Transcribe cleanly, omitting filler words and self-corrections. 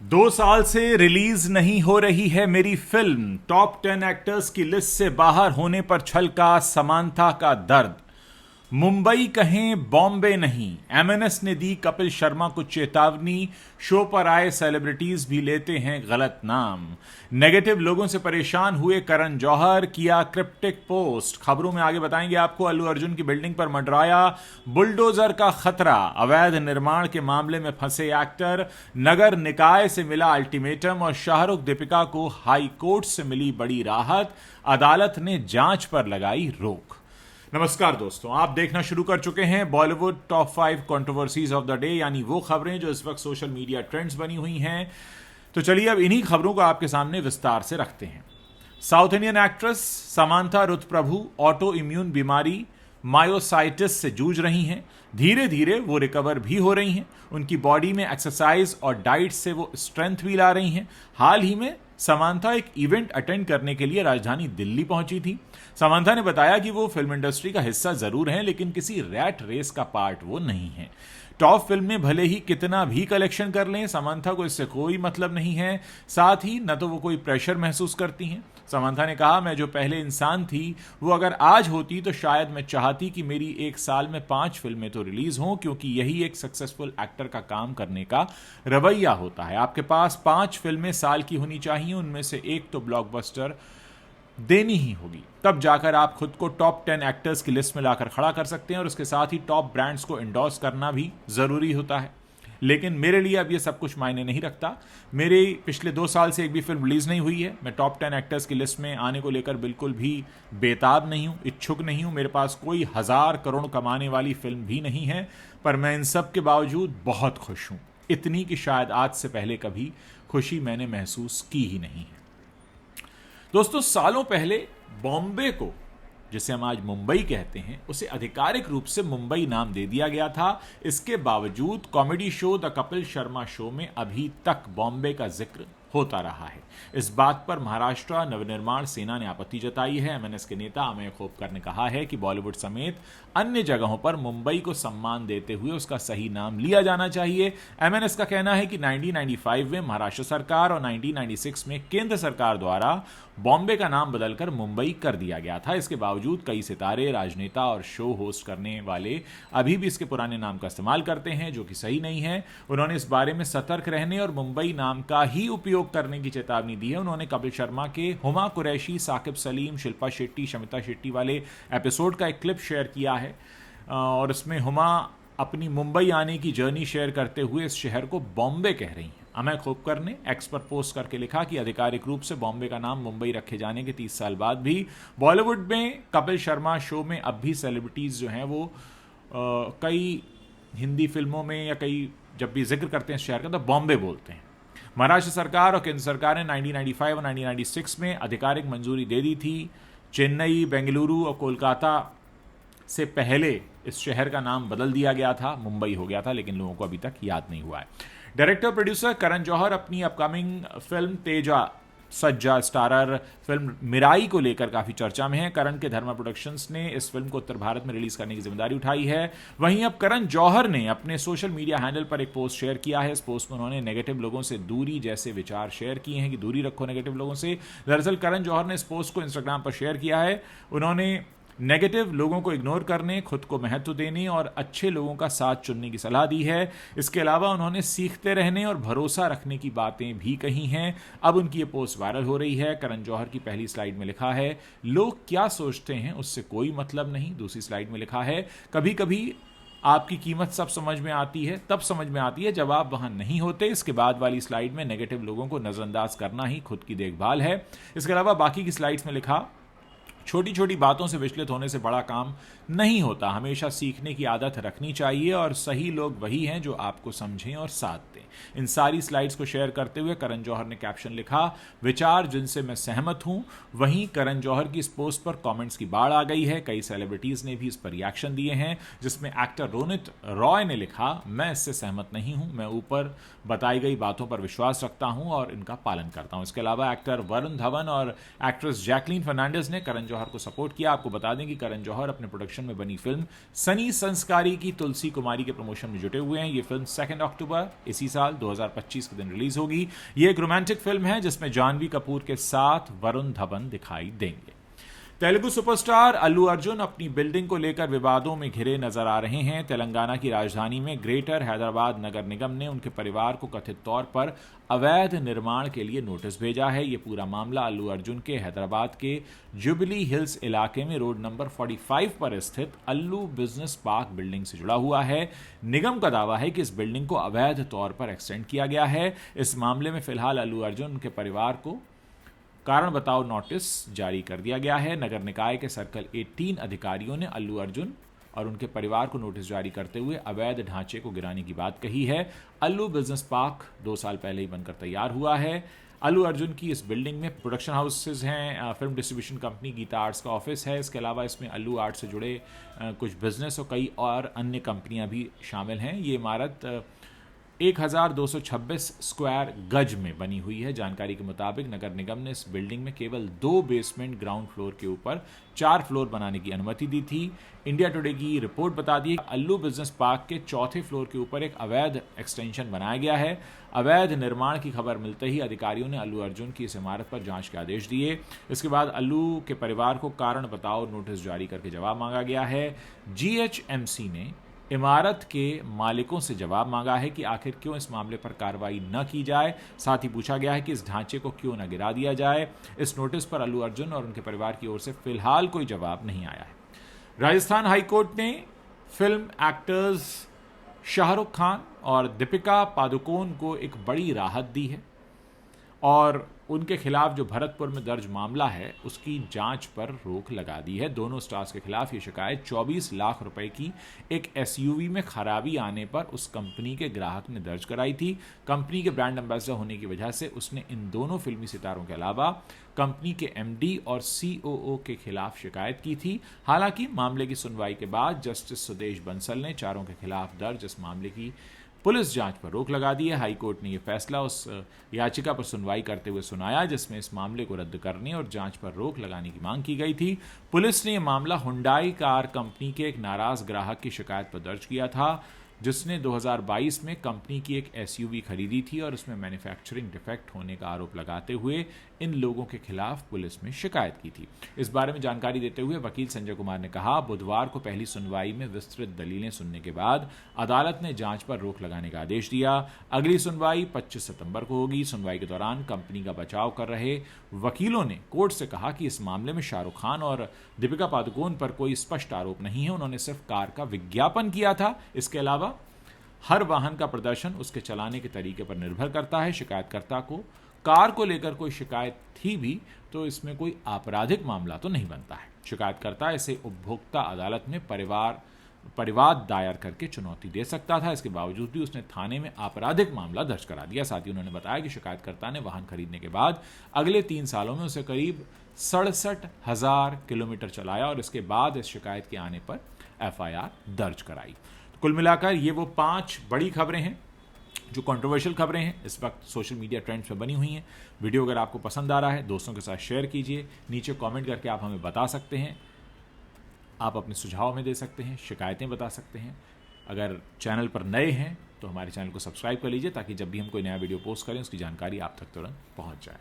2 साल से रिलीज नहीं हो रही है मेरी फिल्म। टॉप 10 एक्टर्स की लिस्ट से बाहर होने पर छलका समांथा का दर्द। मुंबई कहें बॉम्बे नहीं, एमएनएस ने दी कपिल शर्मा को चेतावनी। शो पर आए सेलिब्रिटीज भी लेते हैं गलत नाम। नेगेटिव लोगों से परेशान हुए करण जौहर, किया क्रिप्टिक पोस्ट। खबरों में आगे बताएंगे आपको अल्लू अर्जुन की बिल्डिंग पर मंडराया बुलडोजर का खतरा। अवैध निर्माण के मामले में फंसे एक्टर, नगर निकाय से मिला अल्टीमेटम और शाहरुख दीपिका को हाई कोर्ट से मिली बड़ी राहत। अदालत ने जांच पर लगाई रोक। नमस्कार दोस्तों, आप देखना शुरू कर चुके हैं Bollywood top 5 controversies of the day, यानी वो खबरें जो इस वक्त सोशल मीडिया ट्रेंड्स बनी हुई हैं। तो चलिए अब इन्हीं खबरों को आपके सामने विस्तार से रखते हैं। South Indian actress Samantha Ruth Prabhu autoimmune बीमारी मायोसाइटिस से जूझ रही हैं। धीरे धीरे वो रिकवर भी हो रही हैं। उनकी बॉडी में एक्सरसाइज और डाइट से वो स्ट्रेंथ भी ला रही हैं। हाल ही में समांथा एक इवेंट अटेंड करने के लिए राजधानी दिल्ली पहुंची थी। समांथा ने बताया कि वो फिल्म इंडस्ट्री का हिस्सा जरूर हैं, लेकिन किसी रैट रेस का पार्ट वो नहीं है। टॉप फिल्म में भले ही कितना भी कलेक्शन कर लें, समांथा को इससे कोई मतलब नहीं है। साथ ही न तो वो कोई प्रेशर महसूस करती हैं। समांथा ने कहा, मैं जो पहले इंसान थी वो अगर आज होती तो शायद मैं चाहती कि मेरी एक साल में 5 फिल्में तो रिलीज हों, क्योंकि यही एक सक्सेसफुल एक्टर का काम करने का रवैया होता है। आपके पास 5 फिल्में साल की होनी चाहिए, उनमें से एक तो ब्लॉकबस्टर देनी ही होगी। तब जाकर आप खुद को टॉप 10 एक्टर्स की लिस्ट में लाकर खड़ा कर सकते हैं और उसके साथ ही टॉप ब्रांड्स को एंडोर्स करना भी जरूरी होता है। लेकिन मेरे लिए अब ये सब कुछ मायने नहीं रखता। मेरे पिछले 2 साल से एक भी फिल्म रिलीज नहीं हुई है। मैं टॉप 10 एक्टर्स की लिस्ट में आने को लेकर बिल्कुल भी बेताब नहीं हूं, इच्छुक नहीं हूं। मेरे पास कोई 1000 करोड़ कमाने वाली फिल्म भी नहीं है, पर मैं इन सब के बावजूद बहुत खुश हूं। इतनी कि शायद आज से पहले कभी खुशी मैंने महसूस की ही नहीं है। दोस्तों, सालों पहले बॉम्बे को, जिसे हम आज मुंबई कहते हैं, उसे आधिकारिक रूप से मुंबई नाम दे दिया गया था। इसके बावजूद comedy show the Kapil Sharma show में अभी तक बॉम्बे का जिक्र होता रहा है। इस बात पर महाराष्ट्र नवनिर्माण सेना ने आपत्ति जताई है। एमएनएस के नेता अमेय खोपकर ने कहा है कि बॉलीवुड समेत अन्य जगहों पर मुंबई को सम्मान देते हुए उसका सही नाम लिया जाना चाहिए। एमएनएस का कहना है कि 1995 में महाराष्ट्र सरकार और 1996 में केंद्र सरकार द्वारा बॉम्बे का नाम बदलकर मुंबई कर दिया गया था। इसके बावजूद कई सितारे, राजनेता और शो होस्ट करने वाले अभी भी इसके पुराने नाम का इस्तेमाल करते हैं, जो कि सही नहीं है। उन्होंने इस बारे में सतर्क रहने और मुंबई नाम का ही उपयोग करने की चेतावनी दी है। उन्होंने कपिल शर्मा के हुमा कुरैशी, साकिब सलीम, शिल्पा शेट्टी, शमिता शेट्टी वाले एपिसोड का एक क्लिप शेयर किया है और इसमें हुमा अपनी मुंबई आने की जर्नी शेयर करते हुए इस शहर को बॉम्बे कह रही हैं। अमेय खोपकर ने एक्स पर पोस्ट करके लिखा कि आधिकारिक रूप से बॉम्बे का नाम मुंबई रखे जाने के 30 साल बाद भी बॉलीवुड में कपिल शर्मा शो में अब भी सेलिब्रिटीज जो हैं वो कई हिंदी फिल्मों में या कई जब भी जिक्र करते हैं शहर का तो बॉम्बे बोलते हैं। महाराष्ट्र सरकार और केंद्र सरकार ने 1995 और 1996 में आधिकारिक मंजूरी दे दी थी। चेन्नई, बेंगलुरु और कोलकाता से पहले इस शहर का नाम बदल दिया गया था, मुंबई हो गया था, लेकिन लोगों को अभी तक याद नहीं हुआ है। डायरेक्टर प्रोड्यूसर करण जौहर अपनी अपकमिंग फिल्म तेजा सज्जा स्टारर फिल्म मिराई को लेकर काफी चर्चा में है। करण के धर्मा प्रोडक्शंस ने इस फिल्म को उत्तर भारत में रिलीज करने की जिम्मेदारी उठाई है। वहीं अब करण जौहर ने अपने सोशल मीडिया हैंडल पर एक पोस्ट शेयर किया है। इस पोस्ट में उन्होंने नेगेटिव लोगों से दूरी जैसे विचार शेयर किए हैं कि दूरी रखो नेगेटिव लोगों से। दरअसल करण जौहर ने इस पोस्ट को इंस्टाग्राम पर शेयर किया है। उन्होंने नेगेटिव लोगों को इग्नोर करने, खुद को महत्व देने और अच्छे लोगों का साथ चुनने की सलाह दी है। इसके अलावा उन्होंने सीखते रहने और भरोसा रखने की बातें भी कही हैं। अब उनकी ये पोस्ट वायरल हो रही है। करण जौहर की पहली स्लाइड में लिखा है, लोग क्या सोचते हैं उससे कोई मतलब नहीं। दूसरी स्लाइड में लिखा है, कभी कभी आपकी कीमत सब समझ में आती है, तब समझ में आती है जब आप वहां नहीं होते। इसके बाद वाली स्लाइड में नेगेटिव लोगों को नजरअंदाज करना ही खुद की देखभाल है। इसके अलावा बाकी की स्लाइड्स में लिखा, छोटी छोटी बातों से विचलित होने से बड़ा काम नहीं होता। हमेशा सीखने की आदत रखनी चाहिए और सही लोग वही हैं जो आपको समझें और साथ दें। इन सारी स्लाइड्स को शेयर करते हुए करण जौहर ने कैप्शन लिखा, विचार जिनसे मैं सहमत हूं। वहीं करण जौहर की इस पोस्ट पर कमेंट्स की बाढ़ आ गई है। कई सेलिब्रिटीज ने भी इस पर रिएक्शन दिए हैं, जिसमें एक्टर रोनित रॉय ने लिखा, मैं इससे सहमत नहीं हूं। मैं ऊपर बताई गई बातों पर विश्वास रखता हूं और इनका पालन करता हूं। इसके अलावा एक्टर वरुण धवन और एक्ट्रेस जैकलीन फर्नांडिस ने करण जौहर को सपोर्ट किया। आपको बता दें कि करण जौहर अपने प्रोडक्शन में बनी फिल्म सनी संस्कारी की तुलसी कुमारी के प्रमोशन में जुटे हुए हैं। ये फिल्म 2 अक्टूबर इसी साल 2025 के दिन रिलीज होगी। ये एक रोमांटिक फिल्म है जिसमें जानवी कपूर के साथ वरुण धवन दिखाई देंगे। तेलुगु सुपरस्टार अल्लू अर्जुन अपनी बिल्डिंग को लेकर विवादों में घिरे नजर आ रहे हैं। तेलंगाना की राजधानी में ग्रेटर हैदराबाद नगर निगम ने उनके परिवार को कथित तौर पर अवैध निर्माण के लिए नोटिस भेजा है। यह पूरा मामला अल्लू अर्जुन के हैदराबाद के जुबली हिल्स इलाके में रोड नंबर 45 पर स्थित अल्लू बिजनेस पार्क बिल्डिंग से जुड़ा हुआ है। निगम का दावा है कि इस बिल्डिंग को अवैध तौर पर एक्सटेंड किया गया है। इस मामले में फिलहाल अल्लू अर्जुन उनके परिवार को कारण बताओ नोटिस जारी कर दिया गया है। नगर निकाय के सर्कल 18 अधिकारियों ने अल्लू अर्जुन और उनके परिवार को नोटिस जारी करते हुए अवैध ढांचे को गिराने की बात कही है। अल्लू बिजनेस पार्क 2 साल पहले ही बनकर तैयार हुआ है। अल्लू अर्जुन की इस बिल्डिंग में प्रोडक्शन हाउसेज हैं, film distribution company Geeta arts का ऑफिस है। इसके अलावा इसमें अल्लू आर्ट से जुड़े कुछ बिजनेस और कई और अन्य कंपनियां भी शामिल हैं। ये इमारत 1226 स्क्वायर गज में बनी हुई है। जानकारी के मुताबिक नगर निगम ने इस बिल्डिंग में केवल 2 बेसमेंट ग्राउंड फ्लोर के ऊपर 4 फ्लोर बनाने की अनुमति दी थी। इंडिया टुडे की रिपोर्ट बताती है कि अल्लू बिजनेस पार्क के 4थे फ्लोर के ऊपर एक अवैध एक्सटेंशन बनाया गया है। अवैध निर्माण की खबर मिलते ही अधिकारियों ने अल्लू अर्जुन की इस इमारत पर जांच के आदेश दिए। इसके बाद अल्लू के परिवार को कारण बताओ नोटिस जारी करके जवाब मांगा गया है। जीएचएमसी ने इमारत के मालिकों से जवाब मांगा है कि आखिर क्यों इस मामले पर कार्रवाई न की जाए। साथ ही पूछा गया है कि इस ढांचे को क्यों न गिरा दिया जाए। इस नोटिस पर अल्लू अर्जुन और उनके परिवार की ओर से फिलहाल कोई जवाब नहीं आया है। राजस्थान हाईकोर्ट ने फिल्म एक्टर्स शाहरुख खान और दीपिका पादुकोण को एक बड़ी राहत दी है और उनके खिलाफ जो भरतपुर में दर्ज मामला है उसकी जांच पर रोक लगा दी है। दोनों स्टार्स के खिलाफ ये शिकायत 24 लाख रुपए की एक एसयूवी में खराबी आने पर उस कंपनी के ग्राहक ने दर्ज कराई थी। कंपनी के ब्रांड एम्बेसडर होने की वजह से उसने इन दोनों फिल्मी सितारों के अलावा कंपनी के एमडी और सीओओ के खिलाफ शिकायत की थी। हालांकि मामले की सुनवाई के बाद जस्टिस सुदेश बंसल ने चारों के खिलाफ दर्ज इस मामले की पुलिस जांच पर रोक लगा दी है। हाईकोर्ट ने यह फैसला उस याचिका पर सुनवाई करते हुए सुनाया जिसमें इस मामले को रद्द करने और जांच पर रोक लगाने की मांग की गई थी। पुलिस ने यह मामला हुंडई कार कंपनी के एक नाराज ग्राहक की शिकायत पर दर्ज किया था जिसने 2022 में कंपनी की एक एसयूवी खरीदी थी और उसमें मैन्युफैक्चरिंग डिफेक्ट होने का आरोप लगाते हुए इन लोगों के खिलाफ पुलिस में शिकायत की थी। इस बारे में जानकारी देते हुए वकील संजय कुमार ने कहा, बुधवार को पहली सुनवाई में विस्तृत दलीलें सुनने के बाद अदालत ने जांच पर रोक लगाने का आदेश दिया। अगली सुनवाई 25 सितंबर को होगी। सुनवाई के दौरान कंपनी का बचाव कर रहे वकीलों ने कोर्ट से कहा कि इस मामले में शाहरुख खान और दीपिका पादुकोण पर कोई स्पष्ट आरोप नहीं है। उन्होंने सिर्फ कार का विज्ञापन किया था। इसके अलावा हर वाहन का प्रदर्शन उसके चलाने के तरीके पर निर्भर करता है। शिकायतकर्ता को कार को लेकर कोई शिकायत थी भी तो इसमें कोई आपराधिक मामला तो नहीं बनता है। शिकायतकर्ता इसे उपभोक्ता अदालत में परिवाद दायर करके चुनौती दे सकता था। इसके बावजूद भी उसने थाने में आपराधिक मामला दर्ज करा दिया। साथ ही उन्होंने बताया कि शिकायतकर्ता ने वाहन खरीदने के बाद अगले 3 सालों में उसे करीब 67,000 किलोमीटर चलाया और इसके बाद इस शिकायत के आने पर एफआईआर दर्ज कराई। कुल मिलाकर ये वो 5 बड़ी खबरें हैं जो कंट्रोवर्शियल खबरें हैं इस वक्त सोशल मीडिया ट्रेंड्स पे बनी हुई हैं। वीडियो अगर आपको पसंद आ रहा है दोस्तों के साथ शेयर कीजिए। नीचे कमेंट करके आप हमें बता सकते हैं, आप अपने सुझाव में दे सकते हैं, शिकायतें बता सकते हैं। अगर चैनल पर नए हैं तो हमारे चैनल को सब्सक्राइब कर लीजिए ताकि जब भी हम कोई नया वीडियो पोस्ट करें उसकी जानकारी आप तक तुरंत पहुंच जाए।